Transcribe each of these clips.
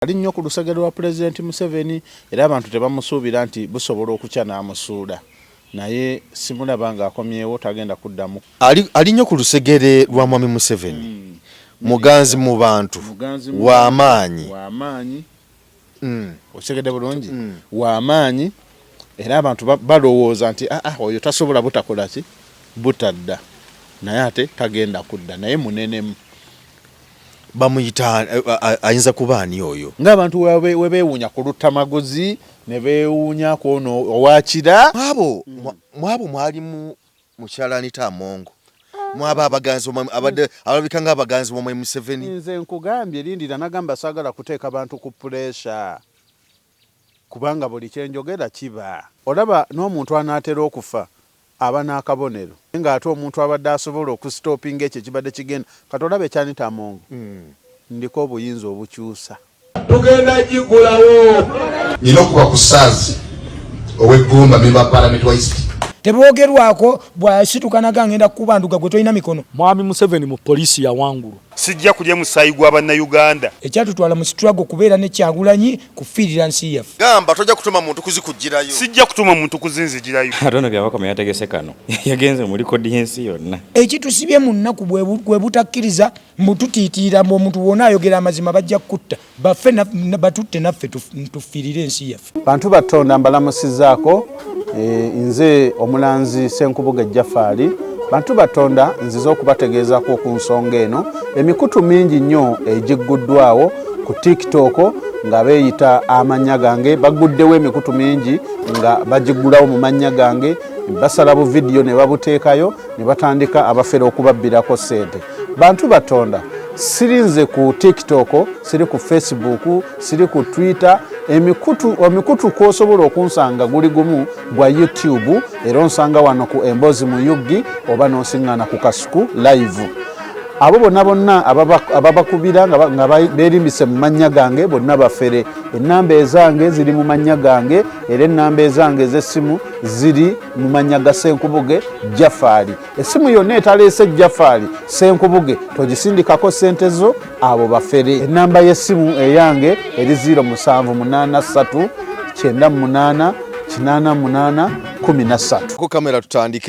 Ali nnyo ku lusegere lwa President Museveni era abantu tebamusuubira nti busobola okukya n'amusuula naye simulaba ng'akomyewo tagenda kuddamu. Ali nnyo ku lusegere lwa Mwami Museveni muganzi mu bantu w'amaanyi osegedde bulungi w'amaanyi era abantu balowooza nti oyo tasobola butakola ki butadda naye ate tagenda kudda naye munenemu. Bamuyita ayinza kuba ani oyo ng'abantu we beewuunya ku luttamaguzi ne beewuunya ku ono owakira mwabo mwalimu mukyala Anita Amongo mwaba abaganzi ababika ng'abaganzi b'Omwami Museveni. Nze nkugambye lindira nagamba saagala kuteeka bantu ku puleesha kubanga buli kyenjogera kiba olaba n'omuntu anaatera okufa aba n'akabonero ng'ate omuntu abadde asobola okusitoopinga ekyo kibadde kigenda kati olabe ekya Anita Amongo ndiko obuyinza obukyusa tugenda gigulawo nina okuba ku ssaazi ow'eggumba memba Parliament wa East teboogerwako bw'asitukanaga ngenda kubanduka gwe tolina mikono. Mwami Museveni mu poliisi ya wangulu sijja kulya musaayi gw'Abannayuganda. Ekyatutwala mu struggle kubeera ne Kyagulanyi kufiirira nsi yaffe. Gamba tojja kutuma muntu kuzikugirayo. Sijja kutuma muntu kuzinzigirayo. Atono byabakoma yategese kano yagenze muri kodi y'ensi yonna. Ekitusibye mu nnaku bwe butakkiriza mbututiitira mbu omuntu wonna ayogera amazima bajja kutta baffe batutte naffe tufiirire ensi yaffe. Bantu batonda mbalamusizaako nze omulanzi Ssenkubuge Jaffaali bantu batonda nziza okubategeezaako ku nsonga eno emikutu mingi nnyo egigguddwawo ku TikTok nga beeyita amannya gange baguddewo emikutu mingi nga bagiggulawo mu mannya gange basala bu vidiyo ne babuteekayo ne batandika abafere okubabbirako ssente. Bantu batonda sirinze ku TikTok siri ku Facebook siri ku Twitter emikutu kwosobola okunsanga guli gumu gwa YouTube era onsanga wano ku Embozi mu Yugi oba nosiŋŋaana ku Kasuku live. Abo bonna ababakubira nga beerimbise mu mannya gange bonna bafere. Ennamba ezange ziri mu mannya gange era ennamba ezange ez'essimu ziri mu mannya ga Ssenkubuge Jaffaali. Essimu yonna etaleese Jaffaali Ssenkubuge togisindikako ssente zo abo bafere. Ennamba y'essimu eyange eri 0783 98 88 13. Ku kamera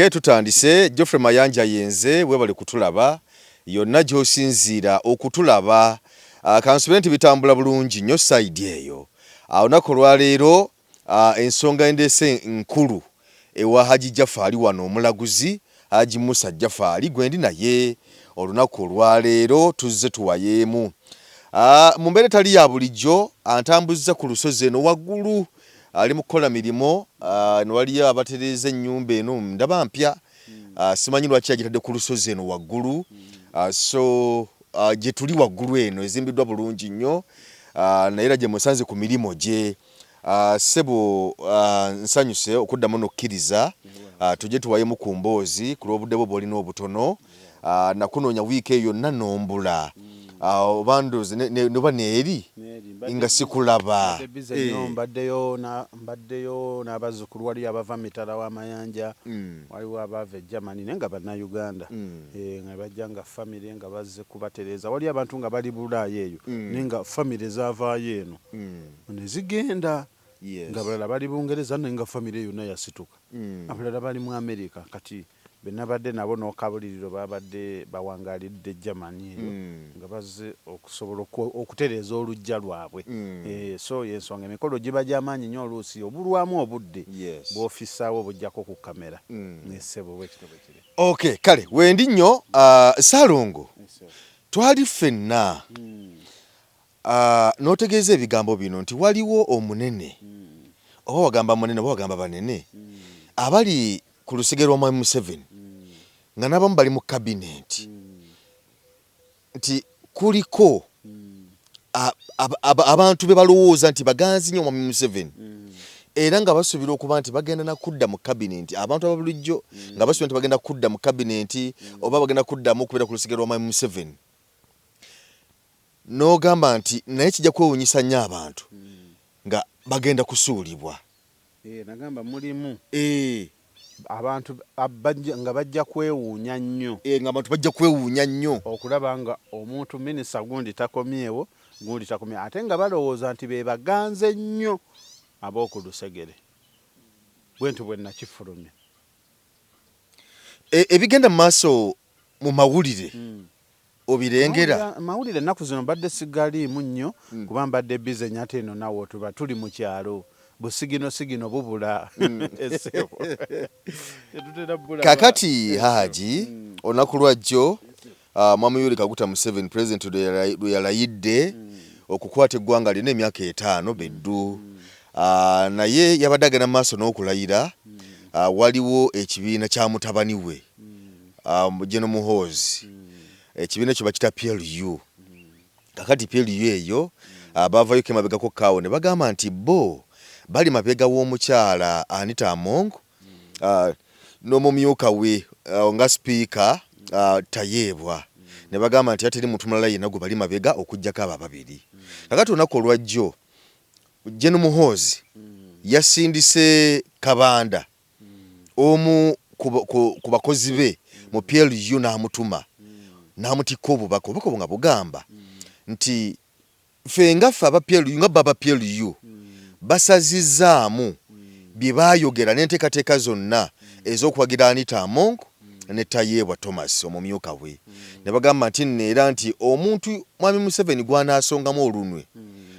tutandise Geoffrey Mayanja yenze webali kutulaba yonna gy'osinziira okutulaba kansubire nti bitambula bulungi nnyo side eyo. Olunaku olwaleero ensonga endeese nkulu ewa Haji Jaffaali wano omulaguzi Haji Musa Jaffaali gwendi naye olunaku olwaleero tuzze tuwayeemu. Mu mbeera etali ya bulijjo antambuzza ku lusozi eno waggulu ali mu kukola mirimo ne waliyo abatereeza ennyumba eno ndaba mpya simanyi lwaki agitadde ku lusozi eno waggulu. So gye tuli waggulu eno ezimbiddwa bulungi nnyo naye era gye musanze ku mirimo gye ssebo nsanyuse okuddamu n'okkiriza tujje tuwayemu ku mboozi ku lw'obudde bwo bw'olina obutono nakunoonya wiiki eyo yonna nombula oba ndoozi noba neeri nga sikulaba. Mbaddeyo n'abazzukulu waliyo abava mitala w'amayanja waliwo abava e Germany naye nga bannayuganda nga bajja nga famire nga bazze kubatereeza waliyo abantu nga bali Bulaaya eyo naye nga famire zaavaayo eno ne zigenda nga balala bali Bungereza naye nga famire yonna yasituka abalala bali mu Amerika kati benabadde nabo n'okabuliriro babadde bawangalidde Germany eyo nga bazze okusobola okutereeza olujja lwabwe. So yensonga emikolo giba gy'amaanyi nnyo oluusi obulwamu obudde bw'ofisaawo bujjako ku kamera n'essebo bwekitobe kiri. Okay, kale wendi nnyo Ssaalongo twali ffenna n'otegeeza ebigambo bino nti waliwo omunene oba wagamba munene oba wagamba banene abali ku lusegere lwa Mwami Museveni nga n'abamu bali mu kabineti nti kuliko abantu be balowooza nti baganzi nnyo Mwami Museveni era nga basuubira okuba nti bagenda na kudda mu kabineti abantu ababulijjo nga basuubira nti bagenda kudda mu kabineti oba bagenda kuddamu okubeera ku lusegere lwa Mwami Museveni n'ogamba nti naye kijja kwewuunyisa nnyo abantu nga bagenda kusuulibwa. Nagamba mulimu abantu nga bajja kwewuunya nnyo nga abantu bajja kwewuunya nnyo okulaba nga omuntu minisita gundi takomyewo ngulita ku ate nga balowooza nti be baganze nnyo ab'oku Lusegere bwentu bwe nakifulumya ebigenda mu maaso mu mawulire obirengera mawulire ennaku zino mbadde sigaliimu nnyo kuba mbadde bize nyate eno nawo tuba tuli mu kyalo busigino bubula kakati Haji olunaku lwajjo Mwami Yoweri Kaguta Museveni president lwe yalayidde okukwata eggwanga lina emyaka 5 beddu naye yabadde agenda mu maaso n'okulayira waliwo ekibiina kya mutabani we General Muhoozi ekibiina ekyo bakita PLU kakati PLU eyo bavayo kemabegako kaawo ne bagamba nti bo bali mabega w'omukyala Anita Among n'omumyuka we nga speaker Tayeebwa ne bagamba nti ateri muntu mulala yenna gwe bali mabega okujjako abo babiri kakati olunaku olwajjo General Muhoozi yasindise Kabanda omu ku bakozi be mu PLU n'amutuma n'amutikko obubaka nga bugamba nti ffe nga ffe aba PLU nga baba PLU basazizaamu bye baayogera n'enteekateeka zonna ez'okuwagira Anita Among ne Tayeebwa Thomas omumyuka we ne bagamba nti neera nti omuntu Mwami Museveni gw'anaasongamu olunwe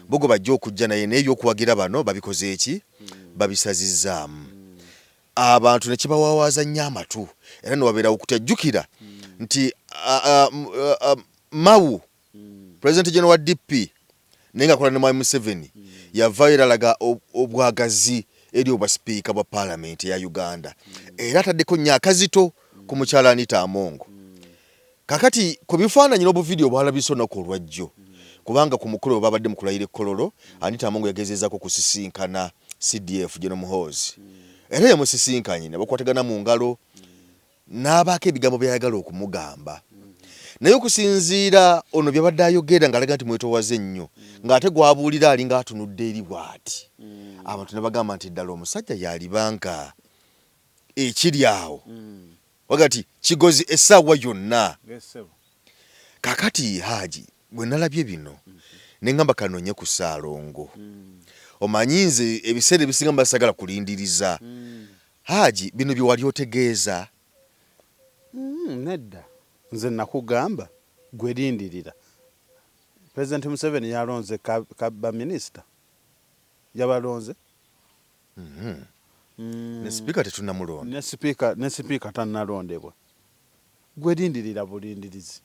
bogo bajja okujja naye n'ebyokuwagira bano babikoze eki babisazizaamu abantu ne kibawaawaza nnyo amatu era ne wabeerawo okutajjukira nti Mawu President General wa DP naye nga akola ne Mwami Museveni yavaayo era alaga obwagazi eri obwa sipiika bwa Parliament ya Uganda era ataddeko nnyo akazito ku mukyala Anita Among kakati ku bifaananyi n'obuvidiyo bwalabise olunaku olwajjo kubanga ku mukolo babadde mu kulayira ekkololo Anita Among yagezezaako kusisinkana CDF General Muhoozi era yamusisinkanye ne bakwatagana mu ngalo n'abaako ebigambo byayagala okumugamba naye okusinziira ono byabadde ayogera ng'alaga nti mwetowaze nnyo ng'ate gwabuulira alinga atunudde eri bw'ati abantu ne bagamba nti ddala omusajja yalibanka ekiri awo wagati kigozi essaawa yonna kakati Haji bwe nalabye bino ne ngamba kanoonye ku Ssaalongo omanyi nze ebiseera ebisinga mbasagala kulindiriza Haji bino bye wali otegeeza nedda nze nakugamba gwe lindirira President Museveni yalonze kaba minister yabalonze ne speaker tetunamulonda ne speaker tannalondebwa gwe lindirira bulindirizi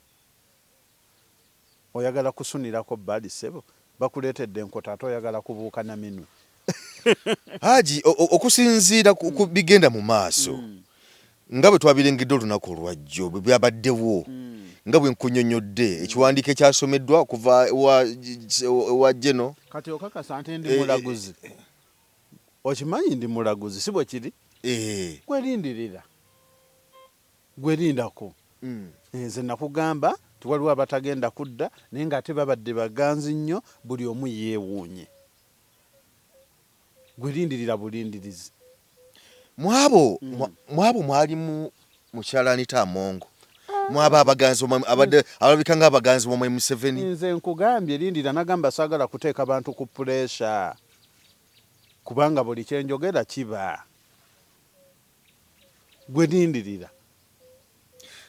oyagala kusunirako bali sebo bakuleetedde enkota ate oyagala kubuuka na minwe Haji okusinziira ku bigenda mu maaso nga bwe twabirengedde olunaku olwajjo bwe byabaddewo nga bwe nkunyonyodde ekiwandiiko ekyasomeddwa okuva wa Geno kati okakasa nti ndi mulaguzi okimanyi ndi mulaguzi si bwe kiri gwelindirira gwelindako nze nakugamba tiwaliwo abatagenda kudda naye ng'ate babadde baganzi nnyo buli omu yeewuunye gwelindirira bulindirizi mwabo mwalimu mukyala Anita Among mwaba abaganzi abadde alabika ng'abaganzi b'Omwami Museveni nze nkugambye lindira nagamba saagala kuteeka bantu ku puleesha kubanga buli kyenjogera kiba gwe lindirira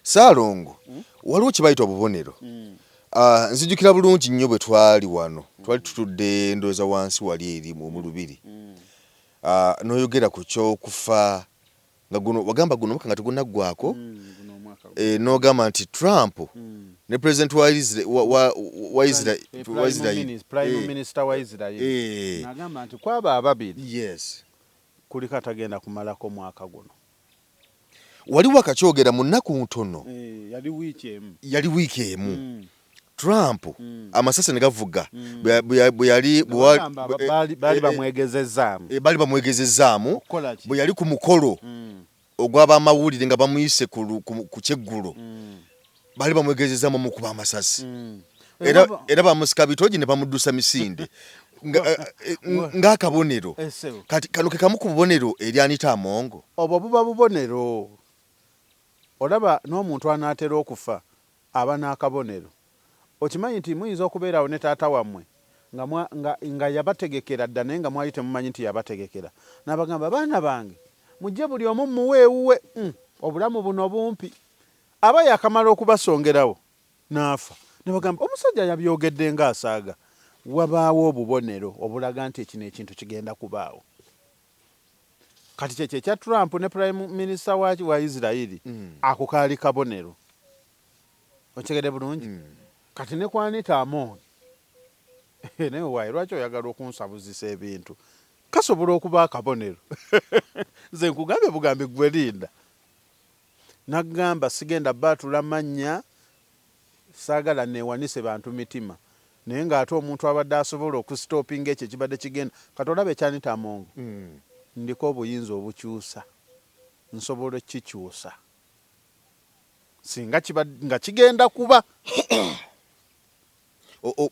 Ssaalongo waliwo kibayita obubonero nzijukira bulungi nnyo bwe twali wano twali tutudde ndowooza wansi wali eri mu lubiri n'oyogera ku kyokufa nga guno wagamba guno omwaka nga tegunaggwako n'ogamba nti Trump ne president wa Israel prime minister wa Israel nagamba nti kwaba ababiri yes kuliko atagenda kumalako mwaka guno waliwo akakyogera mu nnaku ntono yali wiiki emu Trump amasasi ne gavuga bali bamwegezezaamu bwe yali ku mukolo ogw'abamawulire nga bamuyise ku kyeggulo bali bamwegezezaamu mu kuba amasasi era bamusika bitogi ne bamuddusa misinde ng'akabonero kati kano ke kamu ku bubonero eri Anita Among obwo buba bubonero olaba n'omuntu anaatera okufa aba n'akabonero okimanyi nti muyinza okubeerawo ne taata wammwe nga yabategekera dda naye nga mwali temumanyi nti yabategekera n'abagamba baana bange mujje buli omu muweewuwe obulamu buno bumpi aba yakamala okubasongerawo n'afa ne bagamba omusajja yabyogedde ng'asaaga wabaawo obubonero obulaga nti ekino ekintu kigenda kubaawo kati kyekyo ekya Trump ne prime minister wa Israeli ako kaali kabonero okitegeredde bulungi kati ne kwanita Amon naye waayi lwaki oyagala okunsabuzisa ebintu kasobola okuba akabonero nze nkugambye bugambi gwe linda nagamba sigenda baatula mannya saagala neewanise bantu mitima naye ng'ate omuntu abadde asobola okusitopinga ekyo kibadde kigenda kati olaba ekyanita Amon ndiko obuyinza obukyusa nsobola kikyusa singa nga kigenda kuba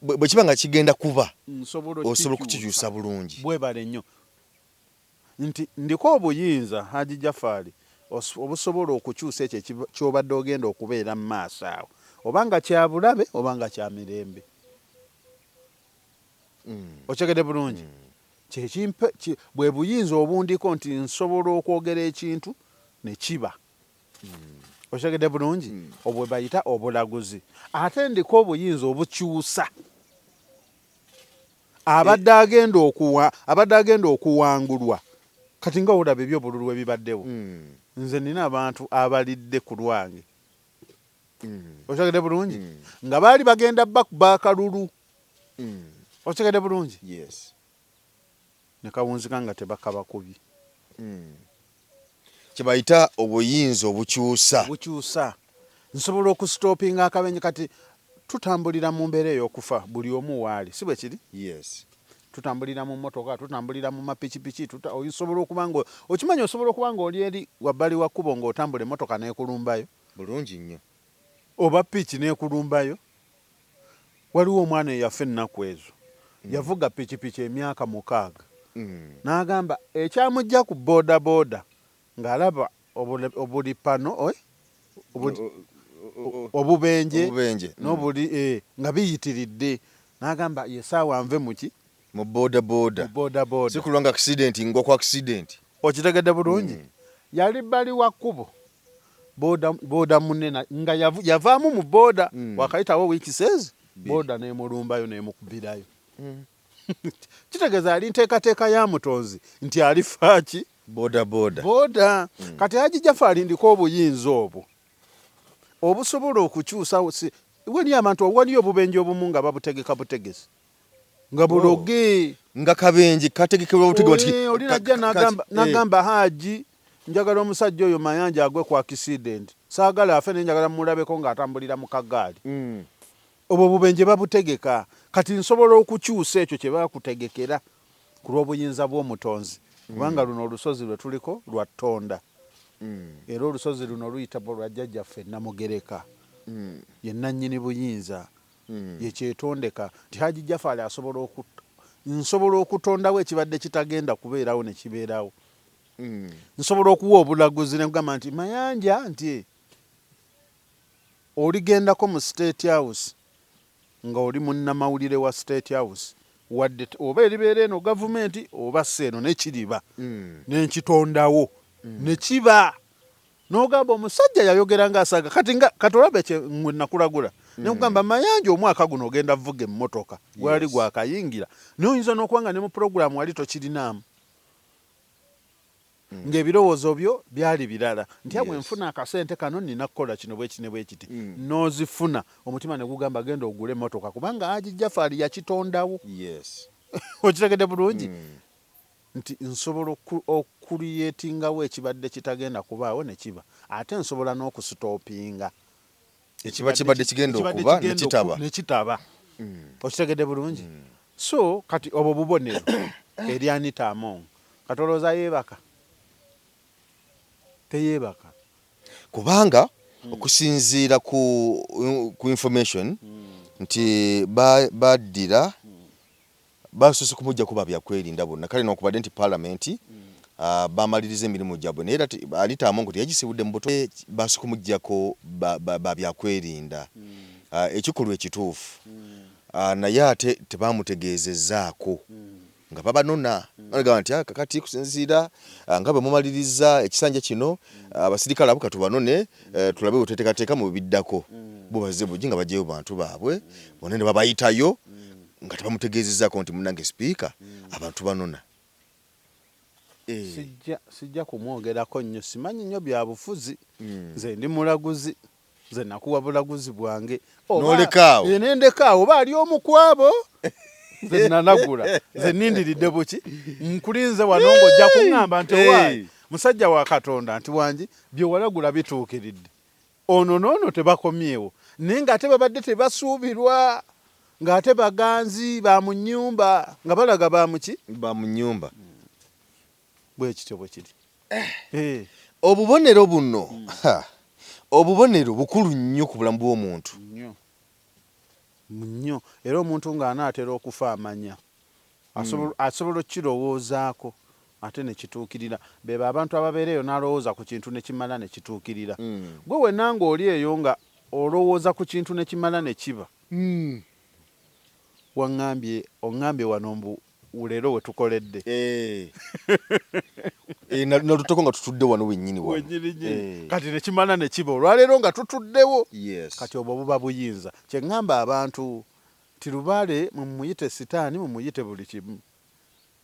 bwe kiba nga kigenda kuba nsobola okukikyusa bulungi bwebale nnyo nti ndiko obuyinza Haji Jafari obusobola okukyusa ekyo kyobadde ogenda okubeera mu maaso awo obanga kya bulabe obanga kya mirembe okitegeredde bulungi bwe buyinza obundiko nti nsobola okwogera ekintu ne kiba okitegeredde bulungi obwe bayita obulaguzi ate ndiko obuyinza obukyusa abadde agenda okuwangulwa kati nga olaba ebyobululu ebibaddewo nze nina abantu abalidde ku lwange okitegeredde bulungi nga baali bagenda bakuba akalulu okitegeredde bulungi ne kawunzika nga tebakabakubi kyebayita obuyinza obukyusa nsobola okusitopinga akabenje kati tutambulira mu mbeera ey'okufa buli omu waali si bwe kiri tutambulira mu mmotoka tutambulira mu mapikipiki osobola okuba nga okimanyi osobola okuba nga oli eri wabbali wa kkubo ng'otambula emmotoka n'ekulumbayo bulungi nnyo oba piki n'ekulumbayo waliwo omwana eyaffe ennaku ezo yavuga pikipiki emyaka 6 n'agamba ekyamujja ku boodabooda ng'alaba obulipano obubenje n'obuli nga biyitiridde n'agamba yesaawa nve muki mu boodabooda si kulwa nga accident ngwa ku accident okitegedde bulungi yali bali wa kkubo booda munene nga yavaamu mu booda wakayitawo wiikisezi booda n'emulumbayo n'emukubirayo kitegeeza ali nteekateeka ya mutonzi nti alifaaki booda kati Haji Jafari ndiko obuyinza obwo obusobola okukyusa waliyo abantu waliyo obubenje obumu nga babutegeka butegesi nga buloge nga kabenje kategekebwa butegeki oli najja nagamba Haji njagala omusajja oyo mayanja agwe ku accident saagala afe nenjagala mulabeko ng'atambulira mu kagaali obwo bubenje babutegeka kati nsobola okukyusa ekyo kye bakutegekera ku lw'obuyinza bw'omutonzi kubanga luno olusozi lwe tuliko lwa Ttonda era olusozi luno luyita lwa jjajjaffe Namugereka ye nannyini buyinza ye kyetondeka nti Haji Jafari nsobola okutondawo ekibadde kitagenda kubeerawo ne kibeerawo nsobola okuwa obulaguzi ne kugamba nti mayanja nti oligendako mu State House nga oli munnamawulire wa State House wadde oba eribeera eno gavumenti oba seeno nekiriba nenkitondawo nekiba n'ogamba omusajja yayogera ng'asaaga kati olabe mwe nakulagula nekugamba mayanja omwaka guno ogenda vuga emmotoka gwali gwakayingira naye oyinza n'okuba nga ne mu puroguramu wali tokirinaamu ng'ebirowoozo byo byali birala nti abwe nfuna akasente kano nina kukola kino bwekiti ne bwekiti n'ozifuna omutima ne gugamba genda ogule emmotoka kubanga Haji Jafari yakitondawo okitegedde bulungi nti nsobola okuliyetingawo ekibadde kitagenda kubaawo ne kiba ate nsobola n'okusitopinga ekiba kibadde kigenda okuba nekitaba okitegedde bulungi so kati obwo bubonero eri Anita Among kati olowooza yeebaka teyeebaka kubanga okusinziira ku information nti baddira basoose kumujja kuba byakwerinda bonna kale n'okubadde nti palamenti bamaliriza emirimu gyabwe naye Anita Among teyagisibudde mu buto basoose kumujjako babyakwerinda ekikolwa ekituufu naye ate tebamutegeezezzaako nga babanona nagamba nti kakati kusinziira nga bwe mumaliriza ekisanja kino abasirikale abo katubanone tulabe buteteekateeka mu biddako bo bazze bugi nga bajjeyo bantu baabwe bonna ne babayitayo nga tebamutegeezezzaako nti munnange sipiika abantu banona. Sijja kumwogerako nnyo, simanyi nnyo bya bufuzi. Nze ndi mulaguzi, nze nakuwa bulaguzi bwange. N'olekaawo nendekaawo oba ali omu ku abo nze nanagula, nze nindiridde buki nkulinze wano ng'ojja kuŋŋamba nti owaayi musajja wa Katonda nti wangi byewalagula bituukiridde. Ono n'ono tebakomyewo naye ng'ate babadde tebasuubirwa, ng'ate baganzi ba mu nnyumba nga balaga ba muki ba mu nnyumba. Bwe kityo bwe kiri. Obubonero buno obubonero bukulu nnyo ku bulamu bw'omuntu nnyo, era omuntu ng'anaatera okufa amanya asobola okukirowoozaako ate ne kituukirira. Beba abantu ababeereyo n'alowooza ku kintu ne kimala ne kituukirira. Gwe wenna ng'oli eyo nga olowooza ku kintu ne kimala ne kiba. Oŋŋambye wano mbu leero we tukoledde. Nalutako nga tutudde wano wennyini wano. Kati ne kimala ne kiba olwaleero nga tutuddewo. Kati obwo buba buyinza. Kye ŋŋamba abantu ti lubaale mumuyite sitaani mumuyite buli kimu,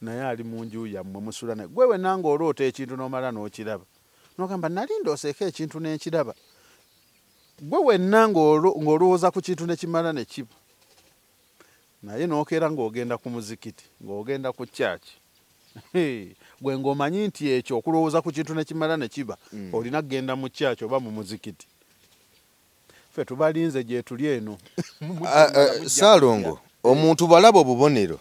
naye ali mu nju yammwe musula naye. Gwe wenna ng'oloota ekintu n'omala n'okiraba n'ogamba nali ndooseeko ekintu n'ekiraba. Gwe wenna ng'olowooza ku kintu ne kimala ne kiba, naye n'okeera ng'ogenda ku muzikiti ng'ogenda ku kyaki gwe ng'omanyi nti ekyo okulowooza ku kintu ne kimala ne kiba olina kgenda mu kyaki oba mu muzikiti. Ffe tubalinze gye tuli eno. Ssaalongo omuntu balaba obubonero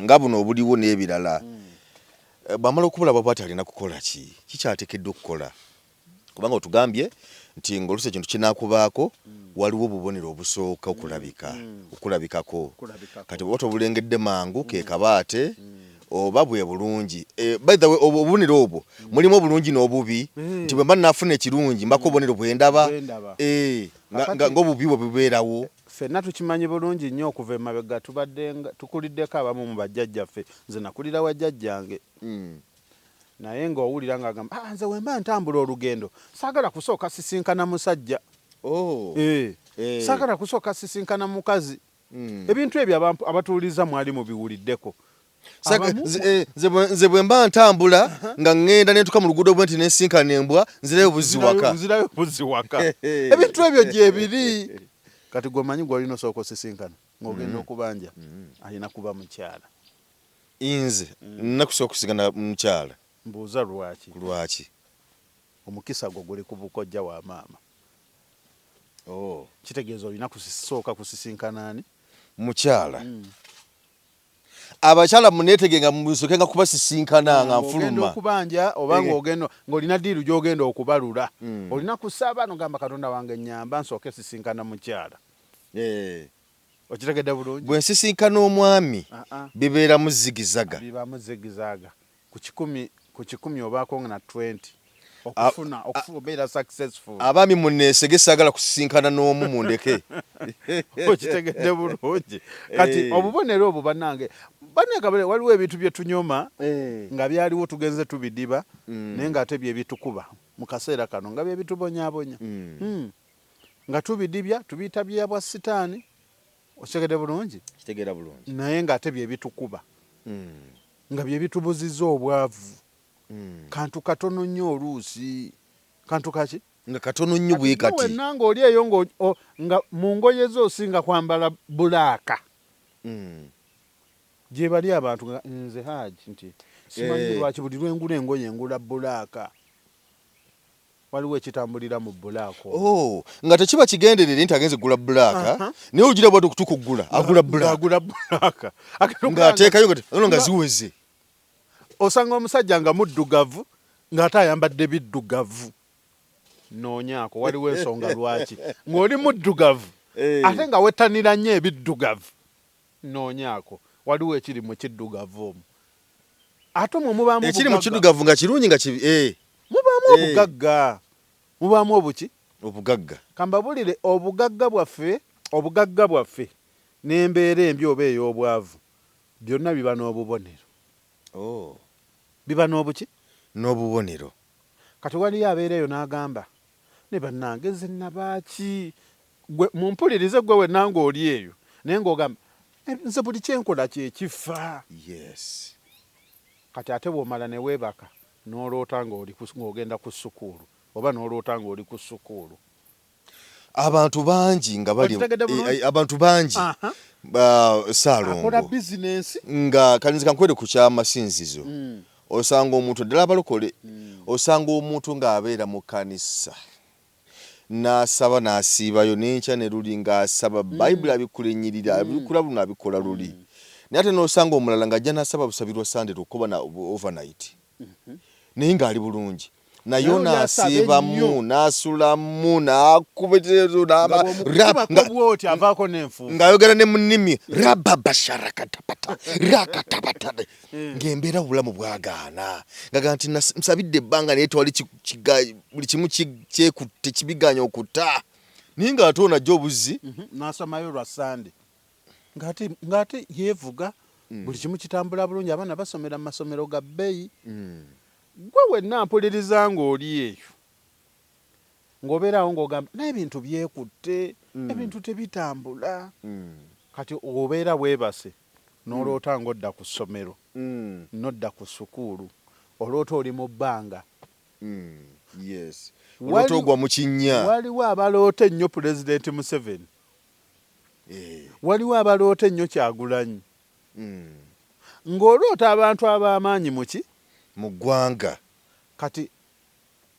nga buno obuliwo n'ebirala bamala okubulaba bwati alina kukola ki kikyateekeddwa okukola, kubanga otugambye nti ng'oluusi ekintu kinaakubaako waliwo obubonero obusooka okulabikako. Kati bw'oba tobulengedde mangu ke kabaate oba bwe bulungi. By the way obubonero obwo mulimu obulungi n'obubi, nti bwe mba naafuna ekirungi mbako obubonero bwe ndaba ng'obubi bwe bubeerawo. Ffenna tukimanyi bulungi nnyo okuva emabega tukuliddeko abamu mu bajjajjaffe. Nze nakulira wa jjajjange naye ng'owulira ng'agamba nze we mba ntambula olugendo saagala kusooka sisinkana musajja, saagala kusooka sisinkana mukazi. Ebintu ebyo abatuuliza mwali mubiwuliddeko. Nze bwe mba ntambula nga ŋŋenda ne ntuuka mu luguudo bwe nti nesinkana embwa nzirayo buzzi waka. Ebintu ebyo gye biri. Kati gwemanyi gw'olina osooka osisinkana ng'ogenda okubanja alina kuba mukyala. Nze nakusooka okusinkana mukyala. Mbuuza lwaki? Omukisa gwo guli ku bukojja wa maama. Kitegeeza olina kusooka kusisinkana ani? Mukyala. Abakyala muneetege nga musooke nga kubasisinkana nga nfuluma. Ogenda okubanja oba ng'olina diiru gy'ogenda okubalula. Olina kusaaba n'ogamba Katonda wange nnyamba nsooke sisinkana mukyala. Okitegedde bulungi? Bwe nsisinkana omwami bibeera muzigizaga. Biba muzigizaga. Ku kikumi obaako na 20. Okufuna obeera successful. Abaami munneesege saagala kusisinkana n'omu mundeke. Okitegedde bulungi. Kati obubonero obwo bannange waliwo ebintu bye tunyoma nga byaliwo tugenze tubidiba naye ng'ate bye bitukuba mu kaseera kano nga bye bitubonyaabonya. Nga tubidibya tubiyita bya bwa sitaani. Okitegedde bulungi? Kitegeera bulungi. Naye ng'ate bye bitukuba nga bye bitubuzizza obwavu. Kantu katono nnyo oluusi. Kantu kaki? Nga katono nnyo bwe kati. Wenna ng'oli eyo nga mu ngoye zo osinga kwambala bulaaka. Gye bali abantu nga nze Haji nti simanyi lwaki buli lwengula engoye ngula bulaaka. Waliwo ekitambulira mu bulaaka. Nga tekiba kigenderere nti agenze gula bulaaka naye ogira bwati okutuuka okugula agula bulaaka. Ng'ateekayo nga ziweze. Osanga omusajja nga muddugavu ng'ate ayambadde biddugavu. Noonyaako waliwo ensonga lwaki. Ng'oli muddugavu ate nga wettanira nnyo ebiddugavu. Noonyaako waliwo ekiri mu kiddugavu omwo. Ate omwo mubaamu ekiri mu kiddugavu nga kirungi nga kibi. Mubaamu obugagga. Mubaamu obuki? obugagga kambabulire obugagga bwaffe n'embeera embi oba ey'obwavu byonna biba n'obubonero. Biba n'obuki? N'obubonero. Kati waliyo abeera eyo n'agamba ne bannange nze nabaaki mumpulirize gwe wenna ng'oli eyo naye ng'ogamba nze buli kyenkola kyekifa. Yes. Kati ate bw'omala ne weebaka n'oloota ng'ogenda ku ssukuulu oba n'oloota ng'oli ku ssukuulu. Abantu bangi nga bali abantu bangi Ssaalongo akola bizinensi nga kalinzi kankwere ku kyamasinzizo osanga omuntu ddala abalokole osanga omuntu ng'abeera mu kanisa n'asaba n'asiibayo n'enkya ne luli ng'asaba bayibuli abikulenyirira abikula luno abikola luli naye ate n'osanga omulala ng'ajja n'asaba busabirwa Sunday lwokkoba na overnight naye ng'ali bulungi nayo n'asiibamu n'asulamu n'akubeterezo ng'ayogera ne mu nnimi rababasharakatapata rakatabata ng'embeera obulamu bwagaana ngaga nti nsabidde ebbanga naye tewali buli kimu kyekutte kibiganya okutta naye ng'ate onajja obuzi n'asamayo lwa Sunday ng'ate yeevuga buli kimu kitambula bulungi abaana basomera mu masomero ga bbeeyi. Gwe wenna mpuliriza ng'oli eyo ng'obeerawo ng'ogamba n'ebintu byekutte ebintu tebitambula. Kati obeera weebase n'oloota ng'odda ku ssomero n'odda ku ssukuulu oloota oli mu bbanga. Yes. Oloota ogwa mu kinnya. Waliwo abaloota ennyo Pulezidenti Museveni. Waliwo abaloota ennyo Kyagulanyi. Ng'oloota abantu ab'amaanyi mu ki? Mu ggwanga. Kati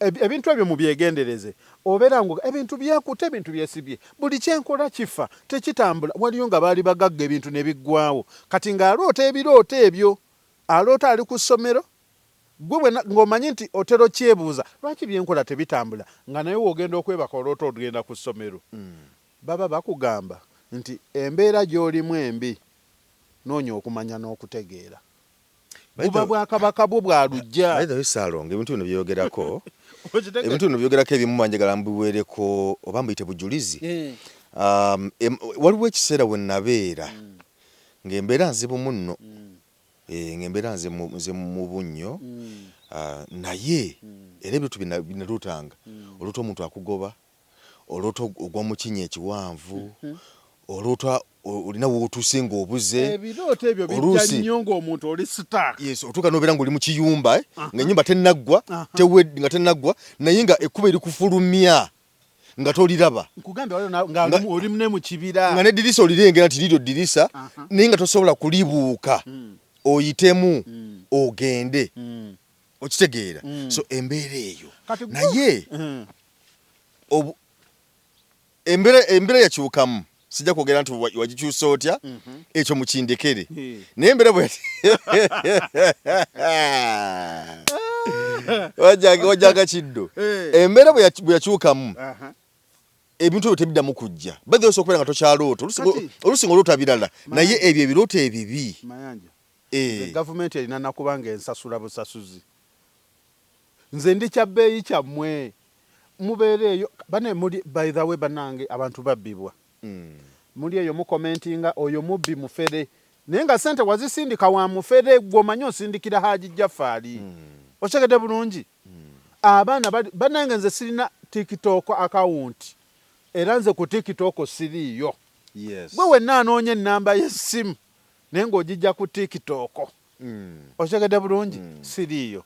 ebintu ebyo mubyegendereze obeera ngo ebintu byekutte ebintu byesibye buli kyenkola kifa tekitambula. Waliyo nga baali bagagga ebintu ne biggwawo kati ng'aloota ebirooto ebyo aloota ali ku ssomero gwe ng'omanyi nti otero kyebuuza lwaki byenkola tebitambula nga naye wogenda okwebaka oloota ogenda ku ssomero. Baba bakugamba nti embeera gy'olimu embi noonya okumanya n'okutegeera. Buba bwakabaka bwo bwalujja. Bayidawe Ssaalongo ebintu bino byogerako ebintu bino byogerako ebimu manjagala mbiweereko oba mbiyite bujulizi. Waliwo ekiseera we nabeera ng'embeera nzibu munno ng'embeera nze mu bunnyo naye era ebintu binalutanga oluuta omuntu akugoba oluuta ogwa mu kinya ekiwanvu oluuta olina wootuuse ng'obuze ebirooto ebyo bijja nnyo ng'omuntu oli sitaaka. Yes, otuuka n'obeera ng'oli mu kiyumba ng'ennyumba tenaggwa nga tenaggwa naye nga ekkuba eri kufulumya nga toliraba. Nkugambye nga oli ne mu kibira nga n'eddirisa olirengera nti liryo ddirisa naye nga tosobola kulibuuka oyitemu ogende okitegeera. So embeera eyo naye embeera yakyukamu sijja kwogera nti wagikyusa otya ekyo mukindekere naye embeera bwe wajjanga kiddo embeera bwe yakyukamu ebintu ebyo tebiddamu kujja badde osobola okubeera nga tokyaloota oluusi ng'oloota birala naye ebyo ebirooto ebibi. Gavumenti erina nakuba ng'ensasula busasuzi. Nze ndi kya bbeeyi kyammwe mubeera eyo bane muli by the way bannange abantu babbibwa. Muli eyo mukomentinga oyo mubbi mufere naye nga ssente wazisindika wa mufere gw'omanyi osindikira Haaji Jaffaali. Okyegedde bulungi. Abaana bannange nze sirina TikTok account era nze ku TikTok siriiyo. Gwe wenna anoonya ennamba y'essimu naye ng'ogijja ku TikTok. Okyegedde bulungi siriiyo.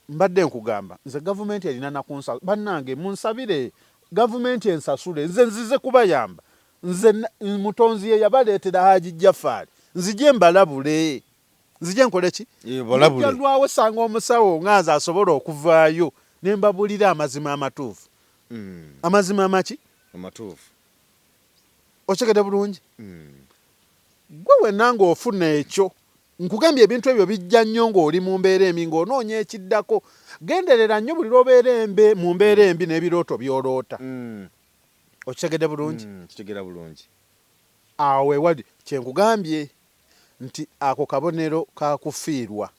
Mbadde nkugamba nze gavumenti erina nakunsa bannange munsabire gavumenti ensasule nze nzize kubayamba nze mutonzi ye yabaleetera Haaji Jaffaali nzije mbalabule nzije nkole ki balabule sanga omusawo ng'aza asobola okuvaayo ne mbabulira amazima amatuufu. Amazima amaki amatuufu. Okigede bulungi. Gwe wenna ng'ofuna ekyo nkugambye ebintu ebyo bijja nnyo ng'oli mu mbeera embi ng'onoonya ekiddako. Genderera nnyo buli lw'obeera mu mbeera embi n'ebirooto by'oloota. Okitegedde bulungi? Kitegera bulungi. Awo ewali kyenkugambye nti ako kabonero ka kufiirwa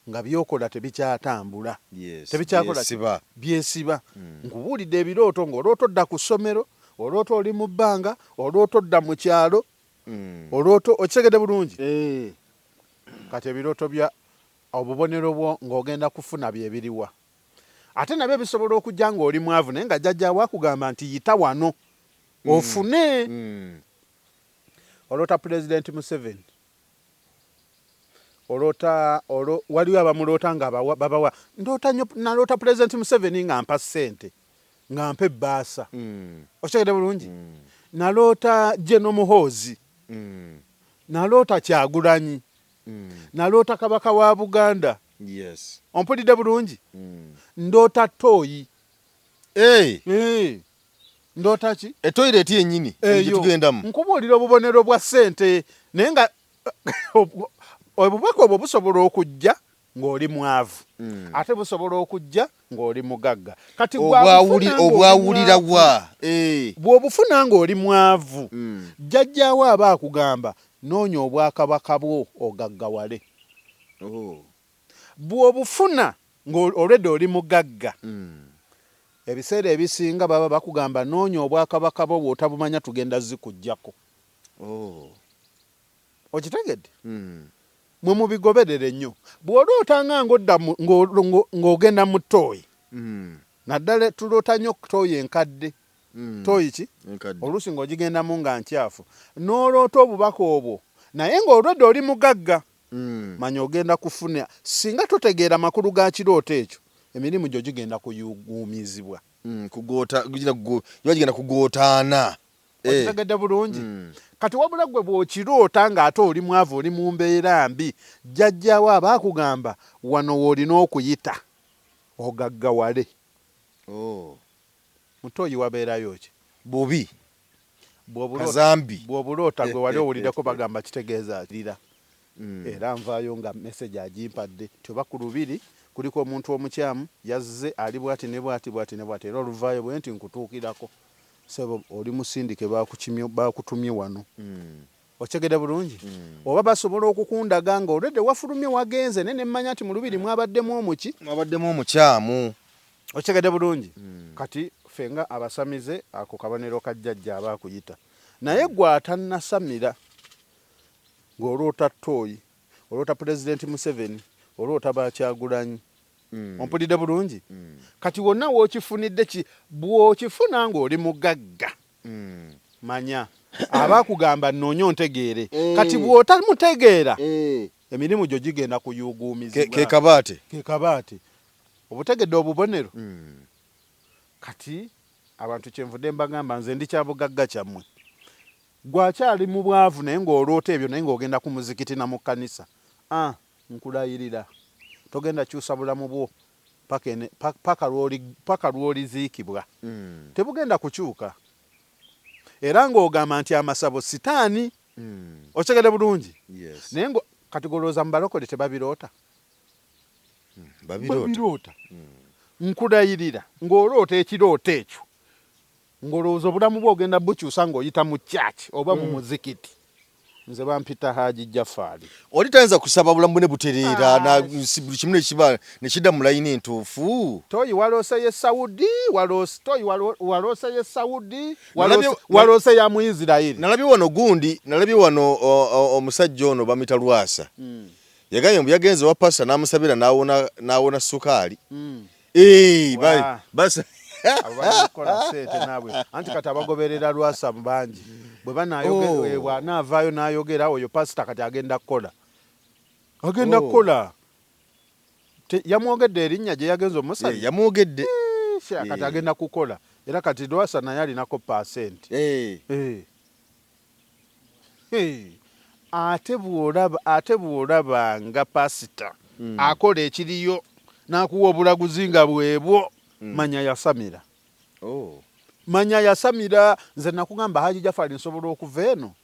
nga byokola tebikyatambula Yes, tebikyakola byesiba. byesiba nkubuulidde ebirooto ng'olooto odda ku ssomero olooto oli mu bbanga olooto odda mu kyalo olooto okitegedde bulungi kati ebirooto bya obubonero bwo ng'ogenda kufuna byebiriwa ate nabyo bisobola okujja ng'oli mwavu naye nga jjajjaawo akugamba nti yita wano ofune oloota pulezidenti Museveni waliwo abamuloota nga babawa naloota pulezidenti Museveni nga mpa ssente nga mpa ebbaasa okitegedde bulungi naloota Jeno Muhoozi naloota Kyagulanyi naloota kabaka wa Buganda ompulidde bulungi ndoota Toyi ndoota ki etoilet yennyini tugendamu nkubuulira obubonero bwa ssente naye nga obubaka obwo busobola okujja ng'oli mwavu ate busobola okujja ng'oli mugagga kati obwawulira wa bw'obufuna ng'oli mwavu jjajjaawo aba akugamba noonya obwakabaka bwo ogaggawale bw'obufuna ng'olwedde oli mugagga ebiseera ebisinga baba bakugamba noonya obwakabaka bwo bw'otabumanya tugenda zikuggyako okitegedde mwe mubigoberere nnyo bw'olootanga ng'ogenda mu ttooyi naddala tuloota nnyo ttooyi enkadde ttooyi ki oluusi ng'ogigendamu nga nkyafu n'oloota obubaka obwo naye ng'olwedde oli mugagga manya ogenda kufuna singa totegeera makulu ga kirooto ekyo emirimu gyo gigenda kuyuguumizibwa gigenda kugootaana okitegedde bulungi kati wabula gwe bw'okiroota ng'ate oli mwavu oli mu mbeera mbi jjajjaawo aba akugamba wano w'olina okuyita ogaggawale mutooyi wabeerayo ki bubi kazambi bw'obuloota gwe wali owuliddeko bagamba kitegeeza lira era nvaayo nga message agimpadde tioba ku lubiri kuliko omuntu omukyamu yazze ali bwati ne bwati era oluvaayo bwe nti nkutuukirako sebo oli musindike bakutumye wano okitegedde bulungi oba basobola okukundaga nga olwedde wafulumye wagenze naye nemmanya nti mu lubiri mwabaddemu omukyamu okitegedde bulungi kati fenga abasamize ako kabonero ka jjajja aba akuyita naye gwe atannasamira ng'oloota Toyi oloota pulezidenti Museveni oloota Bakyagulanyi ompulidde bulungi kati wonna w'okifunidde bw'okifuna ng'oli mugagga manya aba akugamba nnoonya ontegeere kati bw'otamutegeera emirimu gyo gigenda kuyuguumizibwa ke kabaate obutegedde obubonero kati abantu kyenvudde mbagamba nze ndi kyabugagga kyammwe gwakyali mu bwavu naye ng'oloota ebyo naye ng'ogenda ku muzikiti na mu kkanisa nkulayirira togenda kyusa bulamu bwo paka lw'oliziikibwa tebugenda kukyuka era ng'ogamba nti amasabo sitaani okitegedde bulungi naye kati golooza mu balokole tebabiroota babiroota nkulayirira ng'oloota ekirooto ekyo ng'olowooza obulamu bwe ogenda bukyusa ng'oyita mu kyaki oba mu muzikiti nze bampita Haji Jafari oli tayinza kusaba bulamu ne butereera buli kimu nekidda mu layini entuufu Toyi waloose ye Saudi waloose ye Saudi waloose ya mu Isirairi nalabye wano omusajja ono bamita Lwasa yagambye mbu yagenze wa pasta n'amusabira n'awona sukaali basa abakola sente naabwe anti kati abagoberera Lwasa bangi bwe banaavaayo n'ayogera oyo pasita kati agenda kukola yamwogedde erinnya gye yagenza omusajja yamwogedde kati agenda kukola era kati Lwasa naye alinako pasenti ate bw'olaba nga pasita akola ekiriyo n'akuwa obulaguzi nga bwebwo manya yasamira manya yasamira nze nakugamba Haji Jafari nsobola okuva eno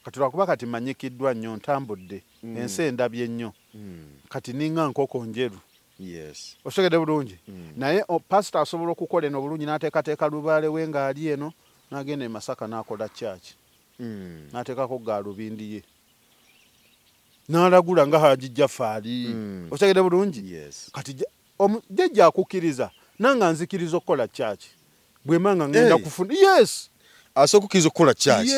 kati lwakuba kati manyikiddwa nnyo ntambudde ensi endabye nnyo kati ninga nkoko njeru okitegedde bulungi naye pasita asobola okukola eno bulungi n'ateekateeka lubaale we ng'ali eno n'agenda e Masaka n'akola kyaki n'ateekako gaalubindi ye n'alagula nga Haji Jafari okitegedde bulungi kati jjajja akukkiriza nanga nzikiriza okukola church bwemanga ngenda kufuna asooka okukkiriza okukola church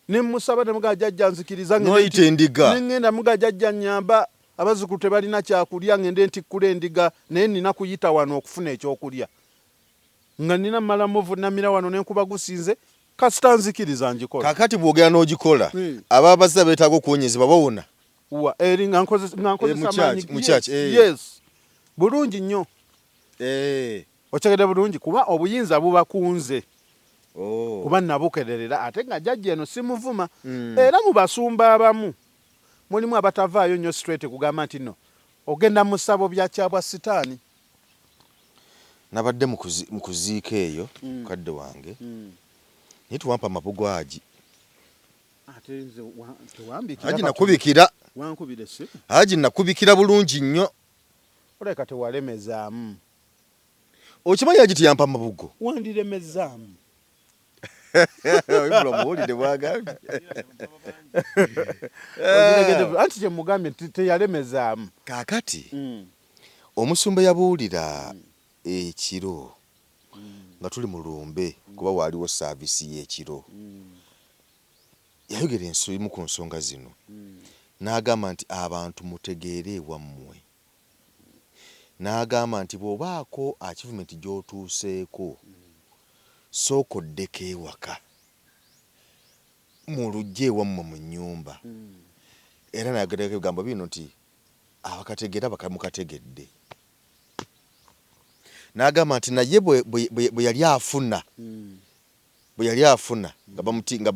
ne musaba ne muga jjajja nzikiriza noyita endiga ngenda muga jjajja nyamba abazzukulu tebalina kyakulya ngende ntikkula endiga naye nina kuyita wano okufuna ekyokulya nga nina mmala muvunamira wano nenkuba gusinze kasita nzikiriza njikola kakati bwogera n'ogikola ababazza beetaaga okuwonyezebwa bawona eri nga nkozesa maanyi bulungi nnyo okitegedde bulungi kuba obuyinza buba kunze kuba nabukererera ate nga jjajja eno simuvuma era mu basumba abamu mulimu abatavaayo nnyo straight kugamba nti no ogenda mu ssabo bya kyabwa sitaani nabadde mu kuziika eyo kadde wange naye tuwampa amabugo Haji Haji nakubikira Haji nakubikira bulungi nnyo oleka tewalemezaamu okimanyi Haji tiyampa amabugo wandiremezaamu muwulire bwagambye anti kyemugambye teyalemezaamu kaakati omusumba yabuulira ekiro nga tuli mu lumbe kuba waaliwo saavisi y'ekiro yayogera emu ku nsonga zino n'agamba nti abantu mutegeere ewammwe n'agamba nti bw'obaako achievement gy'otuuseeko sooka oddeko ewaka mu lujja ewammwe mu nnyumba era nayogerako ebigambo bino nti abakategeera mukategedde n'agamba nti naye bwe yali afuna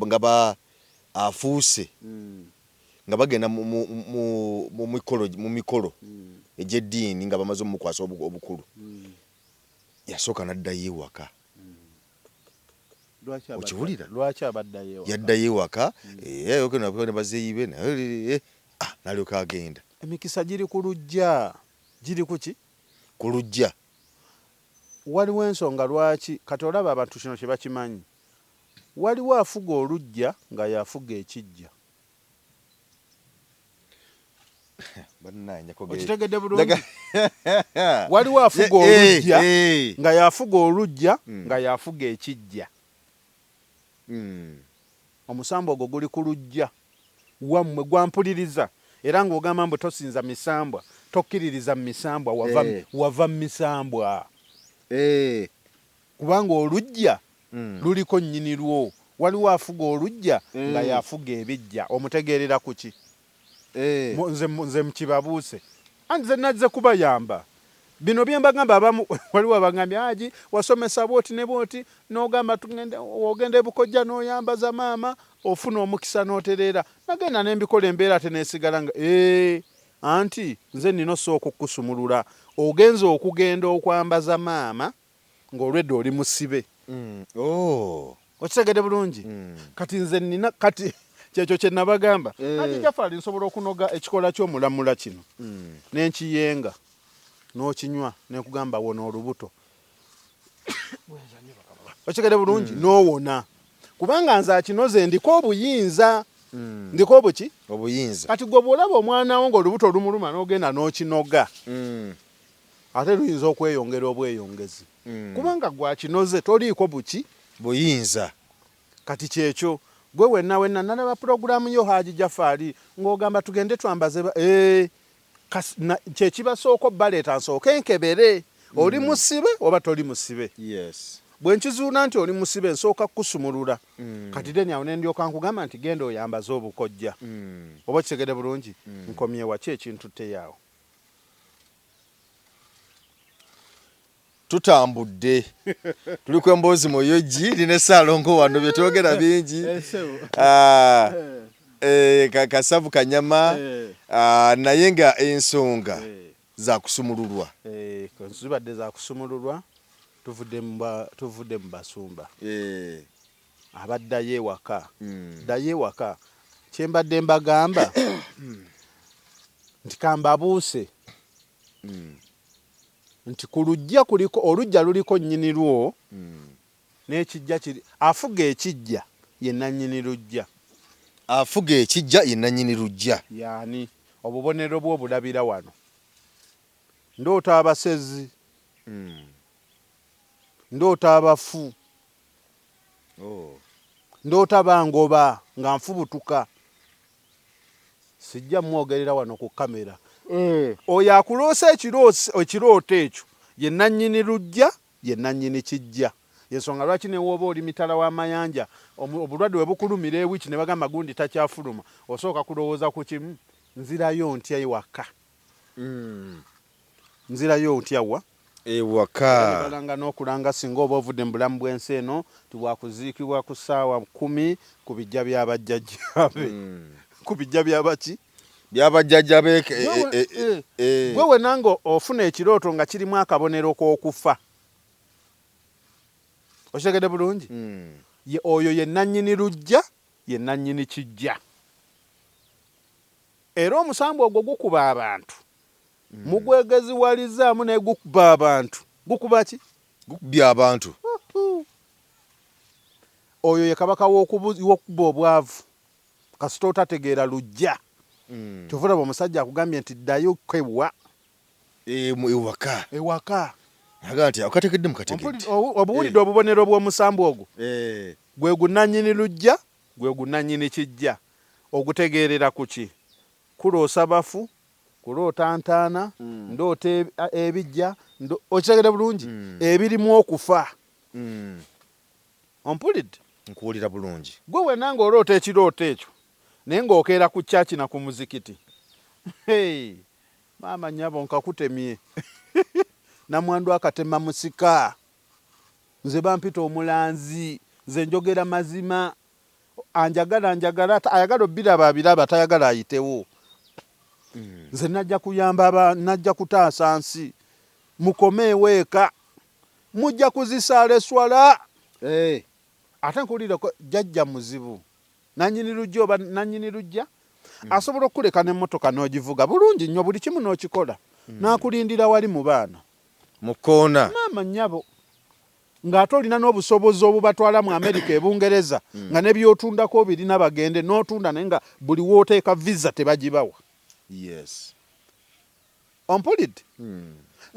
nga afuuse nga bagenda mu mikolo egy'eddiini nga bamaze omukwasa obukulu yasooka n'addayo ewaka okiwulira lwaki abaddayo ewaka yaddayo ewaka ne bazeeyi be n'alyoka agenda emikisa giri ku lujja giri kuki ku lujja waliwo ensonga lwaki kati olaba abantu kino kye bakimanyi waliwo afuga olujja nga yafuga ekijja okitegedde bulungi waliwo afuga olujja nga yafuga olujja nga yafuga ekijja omusambo ogwo guli ku lujja wammwe gwampuliriza era ng'ogamba mbu tosinza misambwa tokkiririza mu misambwa wava mu misambwa kubanga olujja luliko nnyini lwo waliwo afuga olujja nga yafuga ebijja omutegeerera kuki nze mukibabuuse anti ze nazze kubayamba bino bye mbagamba abamu waliwo abagambye Haji wasomesa bwoti ne bwoti n'ogamba ogenda ebukojja n'oyambaza maama ofuna omukisa n'otereera nagenda n'embikola embeera teneesigala nga anti nze nino sooka okukusumulula ogenza okugenda okwambaza maama ng'olwedde oli musibe okitegedde bulungi kati nze nina kati kyekyo kye nabagamba Haji Jafari nsobola okunoga ekikola ky'omulamula kino n'enkiyenga n'okinywa nekugamba wona olubuto okitegedde bulungi n'owona kubanga nze akinoze ndiko obuyinza ndiko obuki obuyinza kati gwe bw'olaba omwana wo ng'olubuto lumuluma n'ogenda n'okinoga ate luyinza okweyongera obweyongezi kubanga gwakinoze toliiko buki buyinza kati kyekyo gwe wenna nalaba pulogulaamu yo Haji Jafari ng'ogamba tugende twambaze kyekibasooka obbaleeta nsooke nkebere oli musibe oba toli musibe bwe nkizuuna nti oli musibe nsooka kukusumulula kati deni awo nendyoka nkugamba nti genda oyambaze obukojja oba kitegedde bulungi nkomye waki ekintu teyaawo tutambudde tuli ku emboozi muyogi line Saalongo wano byetwogera bingi kasavu kanyama naye nga ensonga zakusumululwa zibadde zakusumululwa tuvudde mu basumba abaddayo ewaka ddayo ewaka kyembadde mbagamba nti kambabuuse nti ku lujja kuliko olujja luliko nnyini lwo n'ekijja kiri afuga ekijja yenna nnyini lujja afuga ekijja ye nannyini luggya. Yani obubonero bw'obulabira wano. Ndoota abasezi. Ndoota abafu. Ndoota bangoba nga nfubutuka. Sijja mwogerera wano ku kamera. Oyo akuloosa ekirooto ekyo ye nannyini luggya ye nannyini kijja. Yensonga lwaki ne woba oli mitala w'amayanja obulwadde bwe bukulumira ewiki ne bagamba gundi takyafuluma osooka kulowooza ku kimu nzirayo ntya ewaka. Nzirayo ntya wa ewaka balanga n'okulanga singa oba ovudde mu bulamu bw'ensi eno tibwakuziikibwa ku ssaawa 10 ku bijja by'abajjajjaabe. Ku bijja by'abaki byabajjajjabe. gwewe nange ofuna ekirooto nga kirimu akabonero k'okufa. Okitegedde bulungi? Oyo ye nannyini luggya ye nannyini kijja. Era omusambu ogwo gukuba abantu. Mugwegeziwalizaamu naye gukuba abantu. Gukuba ki? Gukubya abantu. Oyo ye kabaka w'okuba obwavu. Kasita otategeera luggya. Kyovulaba omusajja akugambye nti ddayo kwewa. Ewaka. Ewaka. Aga nti akategedde mukategedde. Obuwulidde obubonero bw'omusambu ogwo. Gwe gunannyini luggya, gwe gunannyini kijja. Ogutegeerera ku ki? Kuloosa bafu, kuloota ntaana, ndoota ebijja, okitegedde bulungi? Ebirimu okufa. Ompulidde? Nkuwulira bulungi. Gwe wenanga oloota ekirooto ekyo naye ng'okeera ku kyaki na ku muzikiti. Maama nnyabo nkakutemye. Namwandu akatema musika. Nze bampita omulanzi. Nze njogera mazima. Anjagala ayagala biraba tayagala ayitewo. Nze najja kuyamba najja kutaasa nsi. Mukome eweeka. Mujja kuzisaala eswala. Ate nkuwulira ko jjajja muzibu. Nannyini luggya oba nannyini luggya asobola okuleka n'emmotoka n'ogivuga bulungi nnyo buli kimu n'okikola. N'akulindira wali mu baana. Mu kkoona. Maama nnyabo. Ng'ate olina n'obusobozi obubatwala mu Amerika ebungereza nga ne by'otundako birina bagende n'otunda naye nga buli wooteeka visa tebagibawa. Yes. Ompulidde?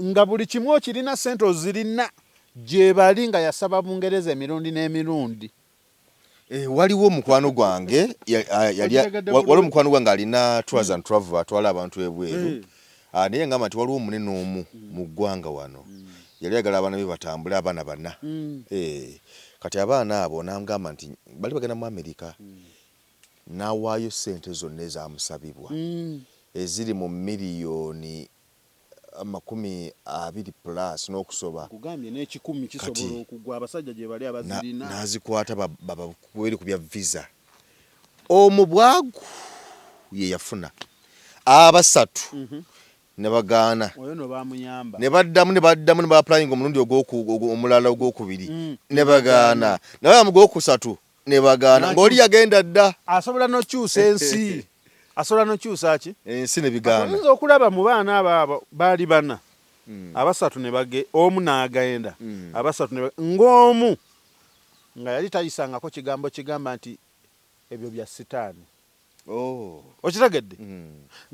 Nga buli kimu okirina ssente ozirina gye bali nga yasaba Bungereza emirundi n'emirundi. Waliwo mukwano gwange waliwo mukwano gwange alina tours and travel atwala abantu ebweru. Naye ngamba nti waliwo omunene omu mu ggwanga wano yali ayagala abaana be batambule abaana bana. Kati abaana abo n'amugamba nti bali bagenda mu Amerika. N'awaayo ssente zonna ezaamusabibwa eziri mu miliyoni 20 plus n'okusoba. Kugambye n'ekikumi kisobola okugwa abasajja gye bali abazirina. N'azikwata babakubiri ku bya visa. Omubwagu ye yafuna abasatu ne bagaana. Oyo no bamuyamba. Ne baddamu ne baapplying omulundi omulala ogwokubiri ne bagaana. Naye amugwokusatu ne bagaana. Ng'oli yagenda dda. Asobola n'okyusa ensi. Asobola n'okyusa ki? Ensi ne bigaana. Oyinza okulaba mu baana abo baali bana. Abasatu ne omu n'agenda. Abasatu ne ng'omu nga yali tayisangako kigambo kigamba nti ebyo bya sitaani. Okitegedde?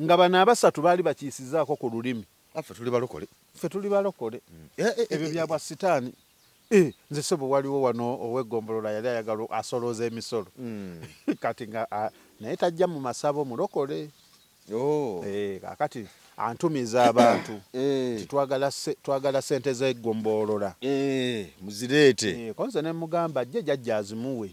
Nga bano abasatu baali bakiisizaako ku lulimi. Ffe tuli balokole. Ffe tuli balokole. Ebyo bya bwa sitaani. Nze sebo waliwo wano ow'eggombolola yali ayagala asolooza emisolo. Kati nga naye tajja mu masabo mulokole. Kakati antumiza abantu. Twagala ssente z'eggombolola. Muzireete. Konze ne mugamba ajje jjajja azimuwe.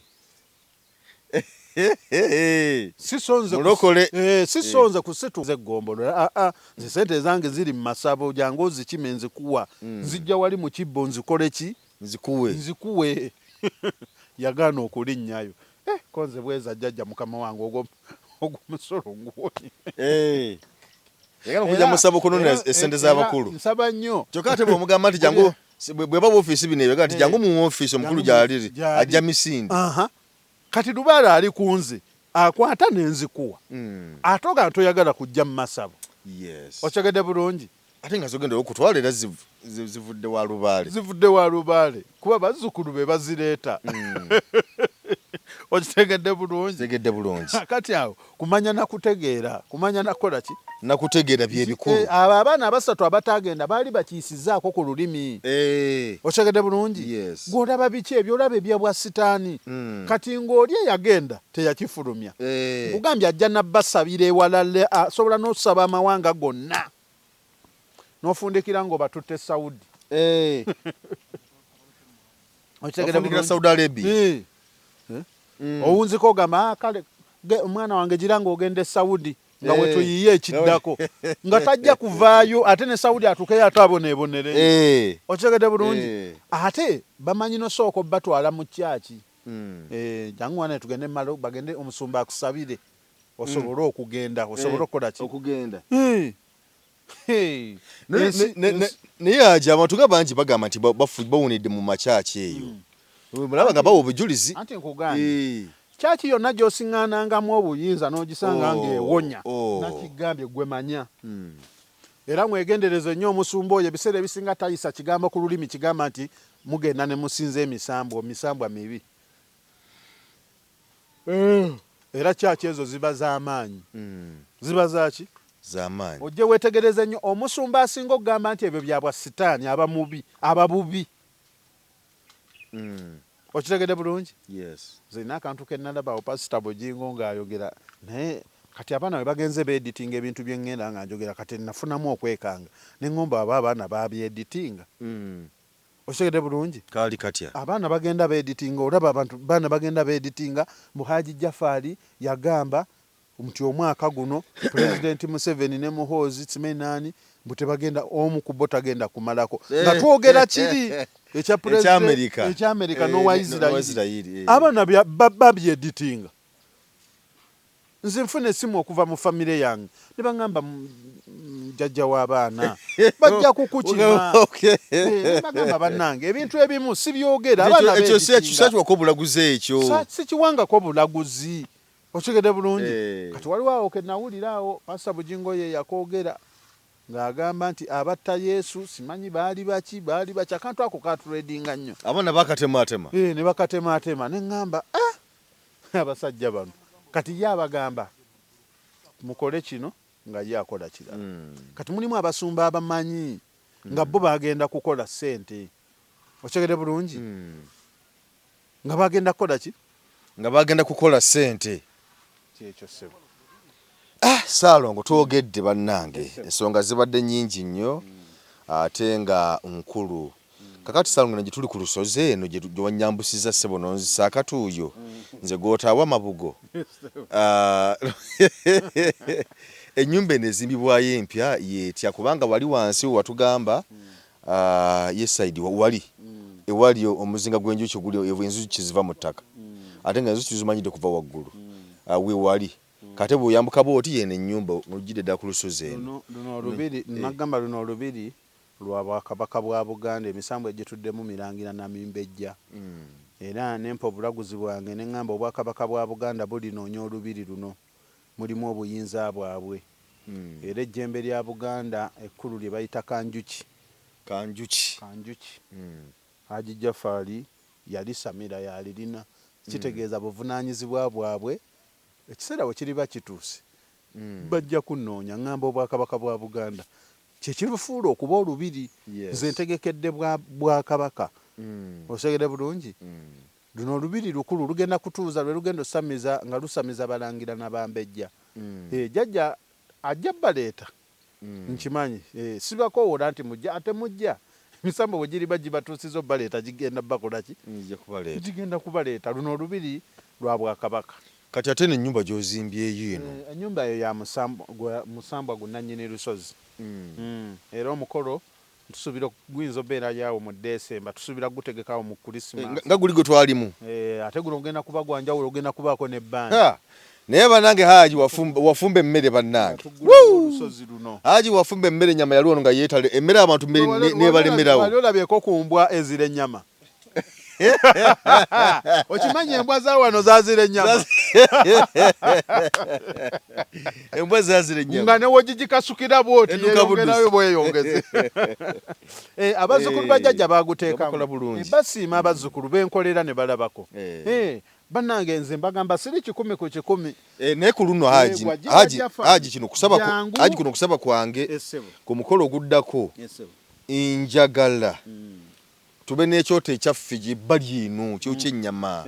Sisonze kusituza eggombolola. Nze ssente zange ziri mu masabo jangu ozikime nzikuwa. Nzijja wali mu kibbo nzikole ki? Nzikuwe. Yagaana okulinnyayo. Konze bweza jjajja mukama wange ogw'omusolo nguwonye. Yagala okujja mu ssabo kunona essente z'abakulu. Nsaba nnyo. Kyokka ate bw'omugamba nti jangu bwe baba ofiisi bino ebyo nti jangu mu ofiisi omukulu gy'aliri ajja misinde. Kati Lubaale ali ku nze akwata n'enzikuwa. Ate oga toyagala kujja mu masabo. Okitegedde bulungi? Ate nga zogenda okutwala era zivudde wa Lubaale. Zivudde wa Lubaale kuba bazzukulu be bazireeta. okitegedde bulungi tegedde bulungi kati awo kumanya nakutegeera kumanya nakola ki nakutegeera byebikulu abo abaana abasatu abatagenda baali bakiisizaako ku lulimi okitegedde bulungi Yes. gwolaba biki ebyo olaba ebyabwa sitaani kati ng'oli eyagenda teyakifulumya nkugambye ajja nabbasabira ewalale asobola n'okusaba amawanga gonna n'ofundikira ng'obatutte Saudi okitegeera Saudi Arabia owunziko ogamba kale omwana wange gira ng'ogenda e Saudi nga wetuyiye ekiddako nga tajja kuvaayo ate ne Saudi atukeyo ate aboneebonere okitegedde bulungi ate bamanyi nosooka batwala mu kyaki jangu wane tugende malo bagende omusumba akusabire osobole okugenda osobole okukola ki okugenda naye aja abantu nga bangi bagamba nti bawunidde mu makyaki eyo mulaba nga bawa obujulizi anti nkugambye kyaki yonna gy'osiŋŋaanangamu obuyinza n'ogisanga ng'ewonya nakigambye gwe manya era mwegendereze nnyo omusumba oyo ebiseera ebisinga tayisa kigambo ku lulimi kigamba nti mugenda ne musinza emisambwa mibi era kyaki ezo ziba z'amaanyi ziba zaki z'amaanyi ojje weetegereze nnyo omusumba asinga okugamba nti ebyo byabwa sitaani ababubi okitegedde bulungi zirina akantu ke nalabawo pasita Bujingo ng'ayogera naye kati abaana bwe bagenze beeditinga ebintu bye ŋŋenda nga njogera kati nafunamu okwekanga ne ŋŋomba aba abaana babyeditinga okitegedde bulungi kaali katya abaana bagenda beeditinga olaba abantu baana bagenda beeditinga Muhaji Jafari yagamba nti omwaka guno Pulezidenti Museveni ne Muhoozi Tsimenani tebagenda omu ku bo tagenda kumalako nga twogera kiri eky'Amerika n'owa Isirayiri abaana babyeditinga nze nfuna essimu okuva mu famire yange ne baŋŋamba jjajja w'abaana bajja kukukima bagamba bannange ebintu ebimu si byogera abaana ekyo sakiwako bulaguzi ekyo sikiwangako bulaguzi okitegedde bulungi kati waliwo awo ke nawulira awo Pastor Bujingo ye yakoogera ng'agamba nti abatta Yesu simanyi baali baki akantu ako katuredinga nnyo abaana bakatematema ne bakatematema ne ŋŋamba abasajja bano kati ye abagamba mukole kino nga ye akola kirala kati mulimu abasumba abamanyi nga bo bagenda kukola ssente okitegedde bulungi nga bagenda kukola ki nga bagenda kukola ssente kyekyo ssebo Saalongo twogedde bannange ensonga zibadde nnyingi nnyo ate nga nkulu kakati Saalongo nagye tuli ku lusozi eno gye wanyambusiza ssebo nonzisa akatuuyo nze gwotaawa mabugo ennyumba eno ezimbibwayo empya yetya kubanga wali wansi watugamba yesaidi wali ewali omuzinga gw'enjuki guli enjuki ziva mu ttaka ate nga enjuki zimanyidde kuva waggulu we wali kate bw'oyambuka bw'oti yeno ennyumba ojjidde ddala ku lusozi eno nagamba luno olubiri lwa Bwakabaka bwa Buganda emisambo egituddemu Mirangira na Mimbejja era nempa obulaguzi bwange ne ŋŋamba Obwakabaka bwa Buganda bulinoonya olubiri luno mulimu obuyinza bwabwe era ejjembe lya Buganda ekkulu lye bayita Kanjuki Haji Jafari yali Samira yalirina kitegeeza buvunaanyizibwa bwabwe ekiseera we kiriba kituuse bajja kunoonya ŋŋamba Obwakabaka bwa Buganda kyekibufuula okuba olubiri nze ntegekedde Bwakabaka osegede bulungi luno olubiri lukulu lugenda kutuuza lwe lugenda osamiza nga lusamiza Balangira n'Abambejja jjajja ajja baleeta nkimanyi sibakoowola nti mujja ate mujja emisambo bwe giriba gibatuusiza obbaleeta gigenda bakola ki gigenda kubaleeta luno olubiri lwa Bwakabaka kati ate n'ennyumba gy'ozimbyeyo eno ennyumba eyo ya Musambwa gunnannyini lusozi era omukolo tusuubira guyinza obeera yawo mu Desemba tusuubira gutegekawo mu Krismasi nga guli gwe twalimu ate guno ogenda kuba gwanjawulo ogenda kubaako n'ebbanja naye bannange Haji wafumba emmere bannange olusozi luno Haji wafumba emmere ennyama yali ono nga yeetale emmere abantu nebalemerawo wali olabyeko ku mbwa ezira ennyama okimanyi embwa za wano zazira ennyama embwa zazira ennyama nga newogigikasukira bwoti yeyongerayo bweyongeze abazzukulu bajjajja baguteekamu basiima abazzukulu benkolera ne balabako bannange nze mbagamba siri 10 ku 10 naye ku luno haji kino kusaba kwange ku mukolo oguddako njagala tube n'ekyoto ekyaffe gye bali eno kyokyennyama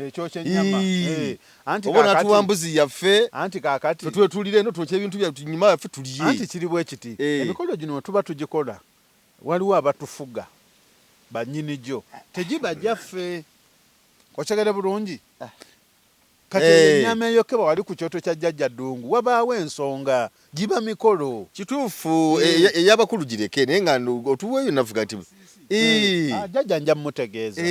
oba natuwa mbuzi yaffe anti kakati ffe tulire eno twokya ebintu byaffe nyuma yaffe tuliye anti kiri bwe kiti emikolo gino we tuba tugikola waliwo abatufuga bannyini gyo tegiba gyaffe okyagala bulungi kati ennyama eyo keba wali ku kyoto kya jjajja Ddungu wabaawo ensonga giba mikolo kituufu ey'abakulu gireke naye nga otuweeyo navuga nti jjajja nja mmutegeeza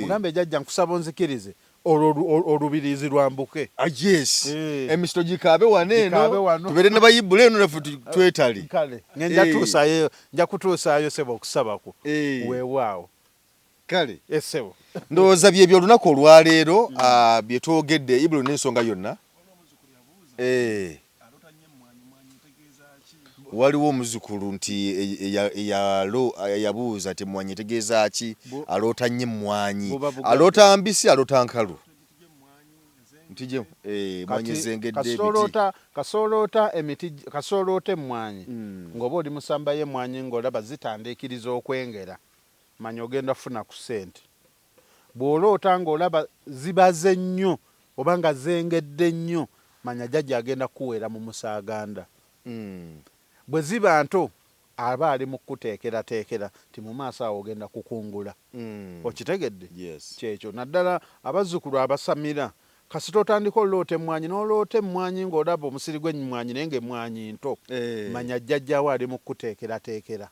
mugambe jjajja nkusaba onzikirize olubirizi lwambuke yes emisito gikaabe waneeno tubeere ne bayibula eno naffe twetale kale nja kutuusaayo sebo okusabako weewaawo kale esebo ndowooza byebyo olunaku olwaleero bye twogedde ibulu n'ensonga yonna waliwo omuzukulu nti yabuuza ti mmwanyi etegeeza ki aloota nnyo emmwanyi aloota mbisi aloota nkalu ntije mmwanyi zengedde kasooloota emmwanyi ng'oba oli musamba y'emmwanyi ng'olaba zitandiikiriza okwengera manya ogenda kufuna ku ssente bw'oloota ng'olaba zibaze nnyo oba nga zengedde nnyo manya jjajja agenda kukuweera mu musaaganda bwe ziba nto aba ali mu kuteekerateekera ti mu maaso awo ogenda kukungula okitegedde kyekyo naddala abazzukulu abasamira kasita otandika oloota emmwanyi n'oloota emmwanyi ng'olaba omusiri gw'emmwanyi naye ng'emmwanyi nto manya jjajjaawo ali mu kuteekerateekera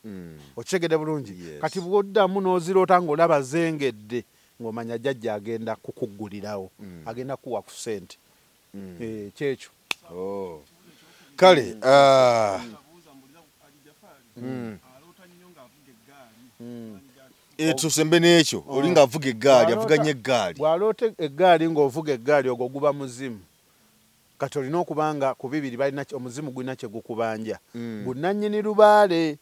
okitegedde bulungi kati bw'oddamu n'oziroota ng'olaba zengedde ng'omanya jjajja agenda kukuggulirawo agenda kuwa ku ssente kyekyo kale tusembe n'ekyo oli ng'avuga eggaali avuga nnyo eggaali bw'aloota eggaali ng'ovuga eggaali ogwo guba muzimu kati olina okuba nga ku bibiri balina omuzimu gulina kye gukubanja bunnannyini lubaale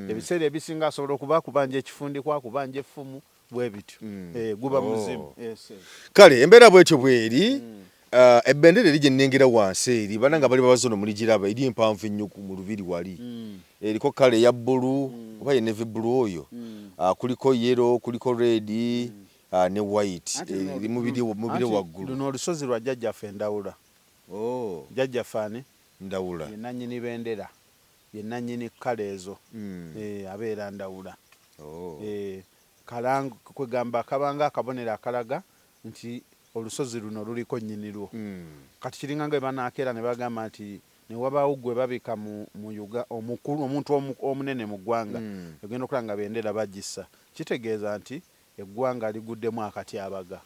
ebiseera ebisinga asobola okuba akubanja ekifundikwa akubanja effumu bwe bityo guba muzimu kale embeera bwetyo bweri ebbendera eri gye nnengera wansi eri bana nga bali babazono muli giraba eri empanvu ennyo mu lubiri wali eriko kale eya bbulu oba ye navy blue oyo kuliko yellow kuliko red ne white eri mubiri waggulu luno olusozi lwa jjajjaffe Ndawula jjajjaffe ani Ndawula ye nannyini bendera ye nannyini kale ezo abeera Ndawula kwegamba kabanga akabonero akalaga nti olusozi luno luliko nnyinirwo kati kiringa nga banakeera ne bagamba nti ne wabaawo gwe babika mu omukulu omuntu omunene mu ggwanga ogenda okulaba nga bendera bagissa kitegeeza nti eggwanga liguddemu akatyabaga